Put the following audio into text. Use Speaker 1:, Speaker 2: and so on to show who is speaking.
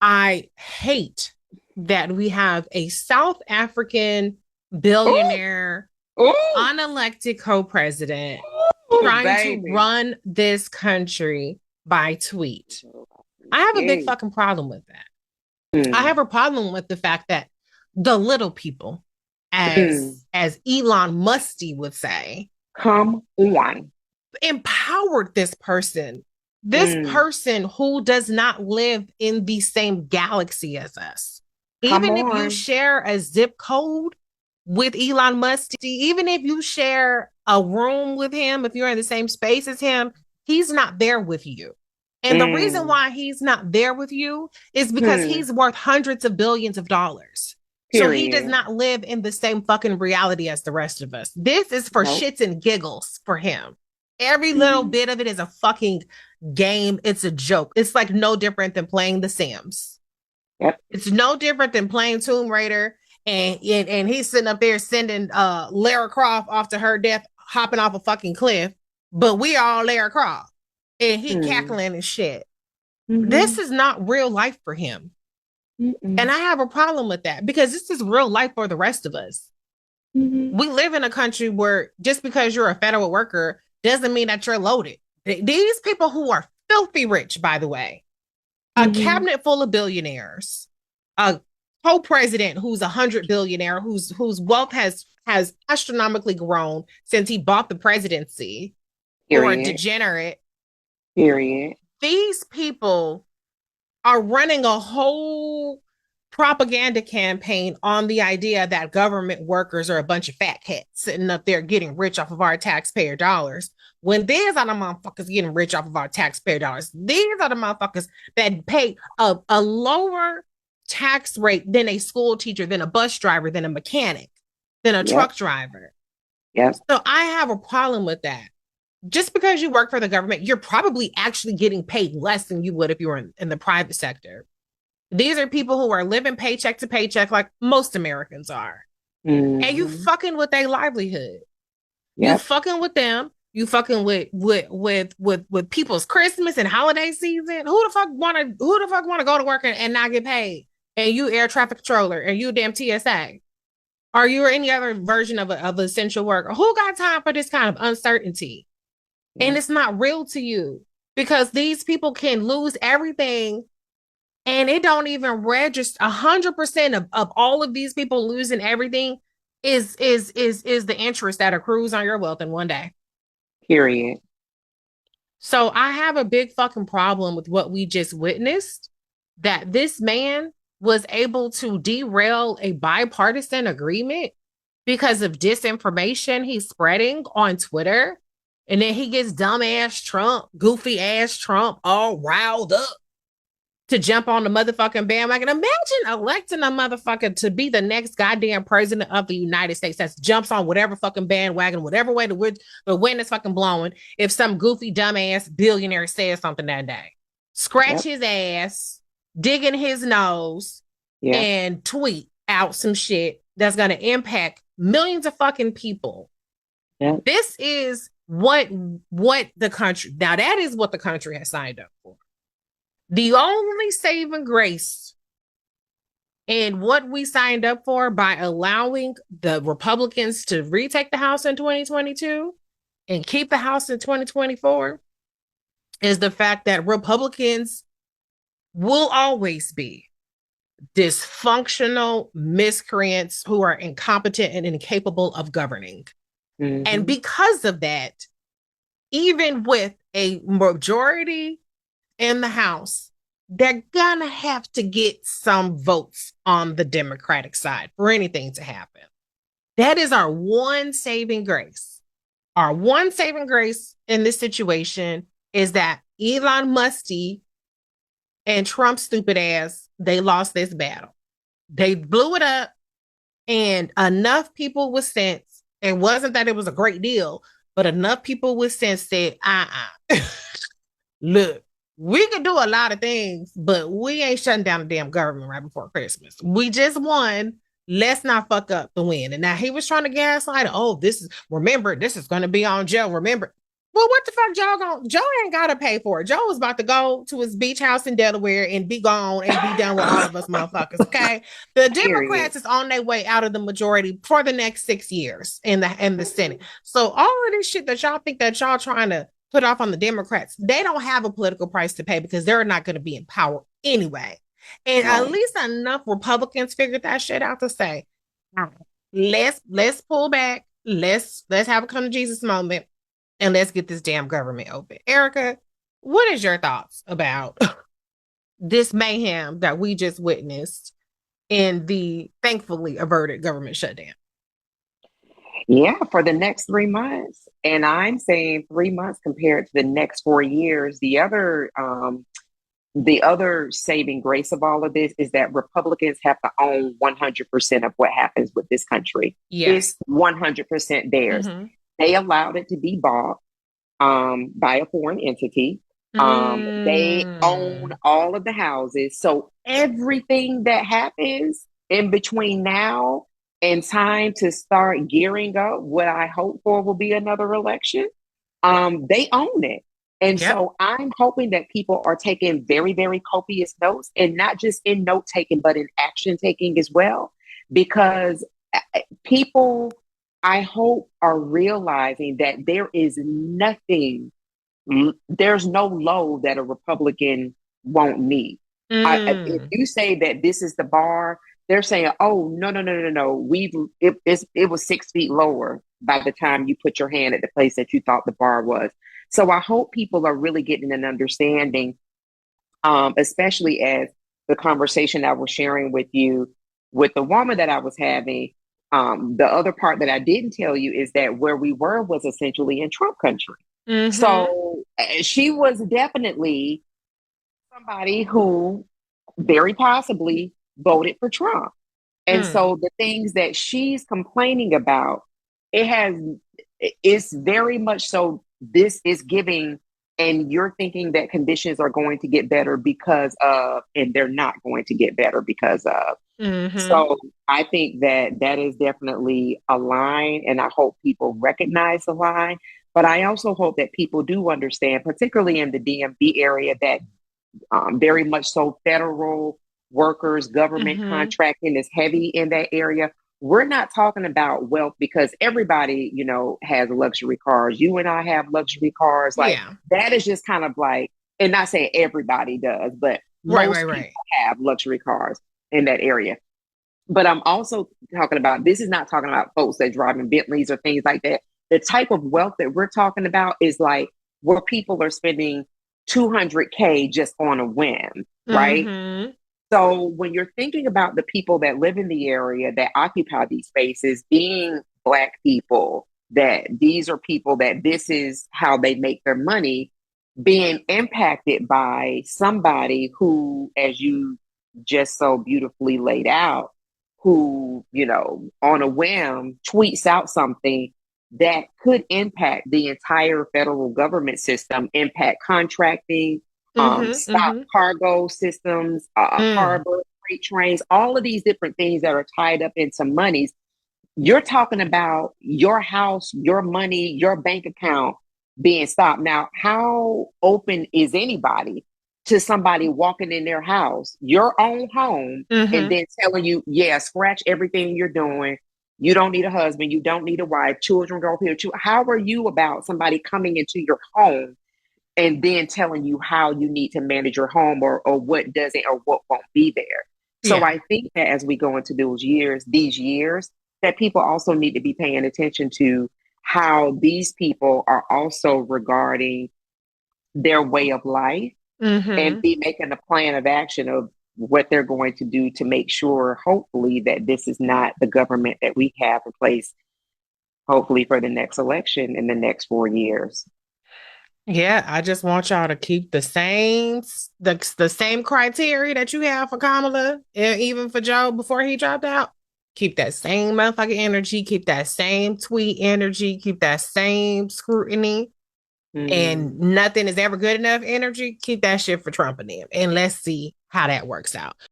Speaker 1: I hate that we have a South African billionaire,
Speaker 2: Ooh,
Speaker 1: unelected co-president
Speaker 2: ooh,
Speaker 1: trying to
Speaker 2: baby.
Speaker 1: run this country by tweet. I have a big
Speaker 2: Yes.
Speaker 1: fucking problem with that. I
Speaker 2: Mm,
Speaker 1: have a problem with the fact that the little people,
Speaker 2: mm.
Speaker 1: as Elon Musty would say,
Speaker 2: Come on.
Speaker 1: empowered this person. This
Speaker 2: Mm.
Speaker 1: person who does not live in the same galaxy as us.
Speaker 2: Come
Speaker 1: Even if you
Speaker 2: on.
Speaker 1: share a zip code with Elon Musk, even if you share a room with him, if you're in the same space as him, he's not there with you. And the reason
Speaker 2: Mm.
Speaker 1: why he's not there with you is because
Speaker 2: Hmm.
Speaker 1: he's worth hundreds of billions of dollars. So he does
Speaker 2: Period.
Speaker 1: not live in the same fucking reality as the rest of us. This is for
Speaker 2: Nope.
Speaker 1: shits and giggles for him. Every little
Speaker 2: Hmm.
Speaker 1: bit of it is a fucking game. It's a joke. It's like no different than playing The Sims.
Speaker 2: Yep.
Speaker 1: It's no different than playing Tomb Raider, and he's sitting up there sending Lara Croft off to her death, hopping off a fucking cliff. But we are all Lara Croft, and he
Speaker 2: Hmm.
Speaker 1: cackling and shit. This
Speaker 2: Hmm.
Speaker 1: is not real life for him, and
Speaker 2: Mm-mm.
Speaker 1: I have a problem with that because this is real life for the rest of us.
Speaker 2: Hmm.
Speaker 1: We live in a country where just because you're a federal worker doesn't mean that you're loaded. These people who are filthy rich, by the way, a
Speaker 2: Hmm.
Speaker 1: cabinet full of billionaires, a co-president who's 100 billionaire, whose wealth has astronomically grown since he bought the presidency, or a
Speaker 2: Period.
Speaker 1: degenerate.
Speaker 2: Period.
Speaker 1: These people are running a whole propaganda campaign on the idea that government workers are a bunch of fat cats sitting up there getting rich off of our taxpayer dollars. When these are the motherfuckers getting rich off of our taxpayer dollars, these are the motherfuckers that pay a lower tax rate than a school teacher, than a bus driver, than a mechanic, than a
Speaker 2: Yep.
Speaker 1: truck driver.
Speaker 2: Yep.
Speaker 1: So I have a problem with that. Just because you work for the government, you're probably actually getting paid less than you would if you were in the private sector. These are people who are living paycheck to paycheck like most Americans are. And you
Speaker 2: Hmm.
Speaker 1: fucking with their livelihood. You
Speaker 2: Yep.
Speaker 1: fucking with them. You fucking with people's Christmas and holiday season. Who the fuck wanna go to work and not get paid? And you air traffic controller and you damn TSA. Are you or any other version of essential worker? Who got time for this kind of uncertainty? And
Speaker 2: Yep.
Speaker 1: it's not real to you because these people can lose everything and it don't even register. 100% of all of these people losing everything is the interest that accrues on your wealth in one day.
Speaker 2: Period.
Speaker 1: So I have a big fucking problem with what we just witnessed, that this man was able to derail a bipartisan agreement because of disinformation he's spreading on Twitter. And then he gets dumbass Trump, goofy ass Trump, all riled up to jump on the motherfucking bandwagon. Imagine electing a motherfucker to be the next goddamn president of the United States that jumps on whatever fucking bandwagon, whatever way the wind is fucking blowing. If some goofy dumbass billionaire says something that day, scratch
Speaker 2: Yep.
Speaker 1: his ass, dig in his nose,
Speaker 2: Yep.
Speaker 1: and tweet out some shit that's gonna impact millions of fucking people.
Speaker 2: Yep.
Speaker 1: This is what the country, now that is what the country has signed up for. The only saving grace in what we signed up for by allowing the Republicans to retake the House in 2022 and keep the House in 2024 is the fact that Republicans will always be dysfunctional miscreants who are incompetent and incapable of governing. And
Speaker 2: Hmm.
Speaker 1: because of that, even with a majority in the House, they're gonna have to get some votes on the Democratic side for anything to happen. That is our one saving grace. Our one saving grace in this situation is that Elon Musty and Trump's stupid ass, they lost this battle. They blew it up, and enough people with sense, it wasn't that it was a great deal, but enough people with sense said, look, we can do a lot of things, but we ain't shutting down the damn government right before Christmas. We just won. Let's not fuck up the win. And now he was trying to gaslight, oh, this is, remember, this is going to be on jail. Remember, Well, what the fuck, Joe ain't gotta pay for it. Joe was about to go to his beach house in Delaware and be gone and be done with all of us motherfuckers. Okay. The
Speaker 2: Period.
Speaker 1: Democrats is on their way out of the majority for the next 6 years in the Senate. So all of this shit that y'all think that y'all trying to put off on the Democrats, they don't have a political price to pay because they're not going to be in power anyway. And at
Speaker 2: Right.
Speaker 1: least enough Republicans figured that shit out to say, let's pull back. Let's have a come to Jesus moment and let's get this damn government open. Erica, what is your thoughts about this mayhem that we just witnessed in the thankfully averted government shutdown?
Speaker 2: Yeah, for the next 3 months. And I'm saying 3 months compared to the next 4 years. The other saving grace of all of this is that Republicans have to own 100% of what happens with this country.
Speaker 1: Yes.
Speaker 2: It's 100% theirs.
Speaker 1: Mm-hmm.
Speaker 2: They allowed it to be bought by a foreign entity. They own all of the houses. So everything that happens in between now and time to start gearing up, what I hope for will be another election, they own it. And
Speaker 1: Yep.
Speaker 2: so I'm hoping that people are taking very, very copious notes, and not just in note taking, but in action taking as well. Because people, I hope, are realizing that there's no low that a Republican won't meet. If you say that this is the bar, they're saying, "Oh, no, no, no, no, no. It was 6 feet lower by the time you put your hand at the place that you thought the bar was." So I hope people are really getting an understanding, especially as the conversation I was sharing with you with the woman that I was having. The other part that I didn't tell you is that where we were was essentially in Trump country.
Speaker 1: Mm-hmm.
Speaker 2: So she was definitely somebody who very possibly voted for Trump. And so the things that she's complaining about, it's very much so this is giving, and you're thinking that conditions are going to get better because of, and they're not going to get better because of.
Speaker 1: Mm-hmm.
Speaker 2: So I think that is definitely a line, and I hope people recognize the line. But I also hope that people do understand, particularly in the DMV area, that very much so federal workers, government contracting is heavy in that area. We're not talking about wealth because everybody, has luxury cars. You and I have luxury cars. Like that is just kind of like, and not saying everybody does, but most people have luxury cars in that area. But I'm also talking about, this is not talking about folks that driving Bentleys or things like that. The type of wealth that we're talking about is like where people are spending $200K just on a whim, right?
Speaker 1: Mm-hmm.
Speaker 2: So when you're thinking about the people that live in the area that occupy these spaces, being Black people, that these are people that this is how they make their money, being impacted by somebody who, as you just so beautifully laid out, who, on a whim tweets out something that could impact the entire federal government system, impact contracting, stop cargo systems, harbor, freight trains, all of these different things that are tied up into monies. You're talking about your house, your money, your bank account being stopped. Now, how open is anybody to somebody walking in their house, your own home, and then telling you, yeah, scratch everything you're doing. You don't need a husband. You don't need a wife. Children go here too. How are you about somebody coming into your home and then telling you how you need to manage your home, or what doesn't or what won't be there? So I think that as we go into these years, that people also need to be paying attention to how these people are also regarding their way of life and be making a plan of action of what they're going to do to make sure, hopefully, that this is not the government that we have in place, hopefully, for the next election in the next 4 years.
Speaker 1: Yeah, I just want y'all to keep the same criteria that you have for Kamala, and even for Joe before he dropped out. Keep that same motherfucking energy, keep that same tweet energy, keep that same scrutiny. And nothing is ever good enough energy. Keep that shit for Trump and them. And let's see how that works out.